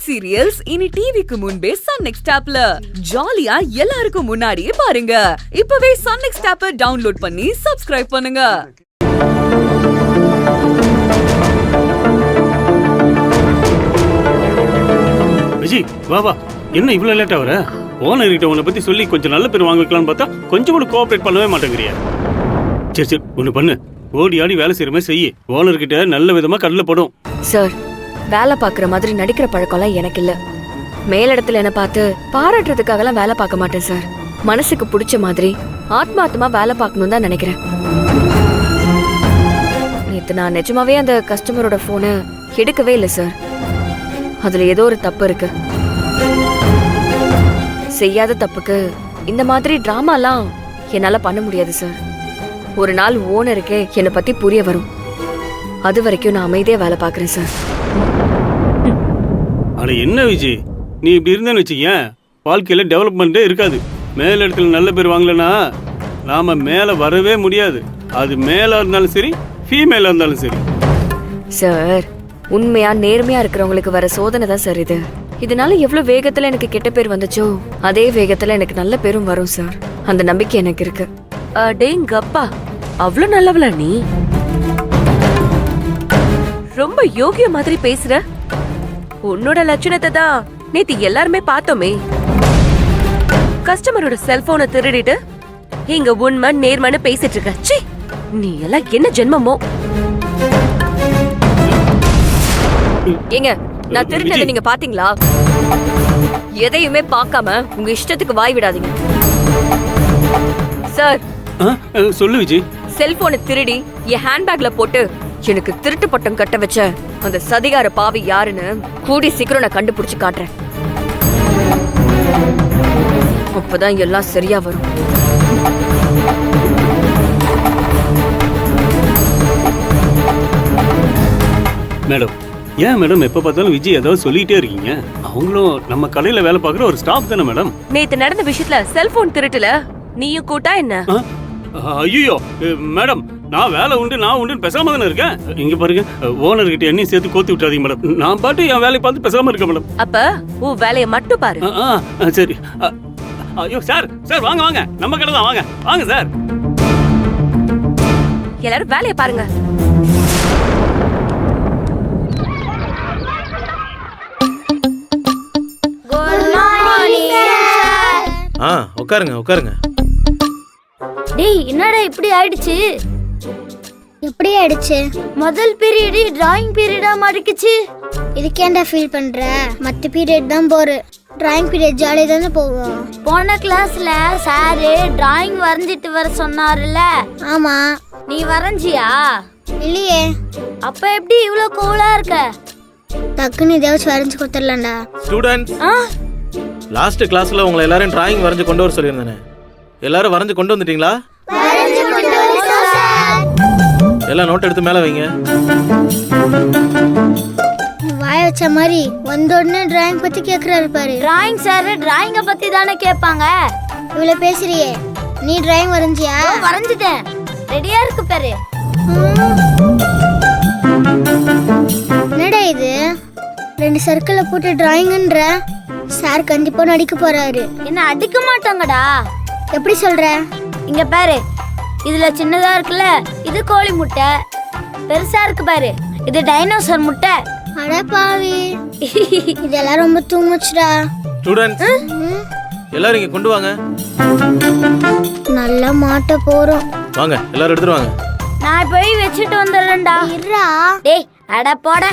Web serials இனி டிவிக்கு முன்பே சன் நெக்ஸ்ட் ஆப்ல ஜாலியா எல்லாருக்கும் முன்னாடியே பாருங்க. இப்பவே சன் நெக்ஸ்ட் ஆப்பை டவுன்லோட் பண்ணி சப்ஸ்கிரைப் பண்ணுங்க. விஜய் வா வா, என்ன இவ்வளவு லேட்டா வர? ஓனர் கிட்ட உன்னை பத்தி சொல்லி கொஞ்சம் நல்ல பேர் வாங்க வைக்கலாம்னு பார்த்தா கொஞ்சம் கூட கோஆபரேட் பண்ணவே மாட்டேங்கிறியா? சரி சரி, ஒண்ணு பண்ணு, ஓடி ஆடி வேலை செய்யற மாதிரி செய்யி. ஓனர் கிட்ட நல்ல விதமா கடல படும். சார், வேலை பாக்குற மாதிரி நடிக்கிற பழக்கம்லாம் எனக்கு இல்ல. மேலிடத்துல என்ன பார்த்து பாராட்டுறதுக்காகலாம் வேலை பார்க்க மாட்டேன் சார். மனசுக்கு பிடிச்ச மாதிரி ஆத்மார்த்தமா வேலை பார்க்கணும் தான் நினைக்கிறேன். நேத்து நான் நிஜமாவே அந்த கஸ்டமரோட போனை எடுக்கவே இல்லை சார். அதுல ஏதோ ஒரு தப்பு இருக்கு. செய்யாத தப்புக்கு இந்த மாதிரி டிராமாலாம் என்னால பண்ண முடியாது சார். ஒரு நாள் ஓனருக்கே என்னை பத்தி புரிய வரும். அது வரைக்கும் நான் அமைதியா வேலை பார்க்கறேன் சார். ஆனா என்ன விஜய், நீ இப்படி இருந்தேன்னு வச்சுக்கேன், வாழ்க்கையில டெவலப்மெண்ட்டே இருக்காது. மேல இடத்துல நல்ல பேர் வாங்கலன்னா நாம மேல வரவே முடியாது. அது மேலா இருந்தாலும் சரி, ஃபீமேலா இருந்தாலும் சரி. சார், உண்மையா நேர்மையா இருக்கிறவங்களுக்கு வர சோதனை தான் சார் இது. இதனால எவ்வளவு வேகத்துல எனக்கு கெட்ட பேர் வந்துச்சோ அதே வேகத்துல எனக்கு நல்ல பேரும் வரும் சார். அந்த நம்பிக்கை எனக்கு இருக்கு. அடேங்கப்பா, அவ்ளோ நல்லவளா நீ? ரொம்ப யோகிய மாதிரி பேசுற. உன்னோட லட்சணத்தை தான் நேத்து எல்லாருமே பார்த்தோமே. கஸ்டமரோட செல்போனை திருடிட்டு இங்க உண்மை நேர்மைன்னு பேசிட்டு இருக்க. சீ, நீ எல்லாம் என்ன ஜென்மமோ? ஏங்க, நான் திருட்டதை நீங்க பாத்தீங்களா? எதையுமே பார்க்காம உங்க இஷ்டத்துக்கு வாய் விடாதீங்க சார். சொல்லு விஜய். செல்போனை திருடி என் ஹேண்ட்பேக்ல போட்டு எனக்கு திருட்டு பட்டம் கட்ட வச்ச அந்த சதிகார பாவி யாருன்னு கூடி சீக்கிரம் நான் கண்டுபிடிச்சு காட்டுறேன். அப்பதான் எல்லாம் சரியா வரும். மேடம், ஏன் மேடம் எப்ப பார்த்தாலும் விஜய் ஏதாவது சொல்லிட்டே இருக்கீங்க? அவங்களும் நம்ம கடையில வேலை பார்க்குற ஒரு ஸ்டாஃப் தானே மேடம். நேத்து நடந்த விஷயத்துல செல்போன் திருட்டுல நீயும் கூட்டா என்ன? ஐயோ மேடம், நான் வேலை உண்டு நான் உண்டுன்னு பேசாம தானே இருக்கேன். இங்க பாருங்க, ஓனர் கிட்ட என்னையும் சேர்த்து கோத்தி விட்டாதீங்க மேடம். நான் பாட்டு என் வேலையை பார்த்து பேசாம இருக்கேன் மேடம். அப்ப உன் வேலையை மட்டும் பாரு. சரி. ஐயோ சார், சார் வாங்க வாங்க, நம்ம கடை தான், வாங்க வாங்க சார். எல்லாரும் வேலையை பாருங்க. உட்காருங்க உட்காருங்க. டேய், என்னடா இப்படி ஆயிடுச்சு? எப்படி ஆயிடுச்சு? முதல் பீரியட் டிராயிங் பீரியடா மாறிக்குச்சு. இதுக்கேண்டா ஃபீல் பண்ற? மத்த பீரியட் தான் போற. டிராயிங் பீரியட் ஜாலியா தானே போவோம். போன கிளாஸ்ல சார் டிராயிங் வரைஞ்சிட்டு வர சொன்னாருல்ல? ஆமா. நீ வரைஞ்சியா? இல்லையே. அப்ப எப்படி இவ்ளோ கூலா இருக்க? டக்குன்னு ஏதாச்சும் வரைஞ்சு கொடுத்துடலாம்டா. ஸ்டூடண்ட்ஸ், லாஸ்ட் கிளாஸ்ல உங்களை எல்லாரும் டிராயிங் வரைஞ்சு கொண்டு வர சொல்லியிருந்தேன். எல்லாரும் வரைஞ்சு கொண்டு வந்துட்டீங்களா? எல்லாம் நோட் எடுத்து மேல வைங்க. வாய வச்ச மாதிரி வந்த உடனே டிராயிங் பத்தி கேக்குறாரு பாரு. டிராயிங் சார் டிராயிங்க பத்தி தானே கேட்பாங்க. இவ்வளவு பேசுறியே, நீ டிராயிங் வரைஞ்சியா? வரைஞ்சிட்டேன், ரெடியா இருக்கு பாரு. என்னடா இது, 2 சர்க்கிளை போட்டு டிராயிங்ன்ற? சார் கண்டிப்பா நடிக்க போறாரு. என்ன அடிக்க மாட்டாங்கடா. எப்படி சொல்ற? இங்க பாரு, இதுல சின்னதா இருக்குல்ல, இது கோழி முட்டை. பெருசா இருக்கு பாரு, இது டைனோசர் முட்டை. அட பாவி, இதெல்லாம் ரொம்ப தூங்குச்சுடா. ஸ்டூடண்ட்ஸ், எல்லாரும் இங்க கொண்டு வாங்க. நல்லா மாட்ட போறோம். வாங்க, எல்லாரும் எடுத்துட்டு வாங்க. நான் போய் வச்சுட்டு வந்துடுறேன்டா. இருடா. டேய், அட போட.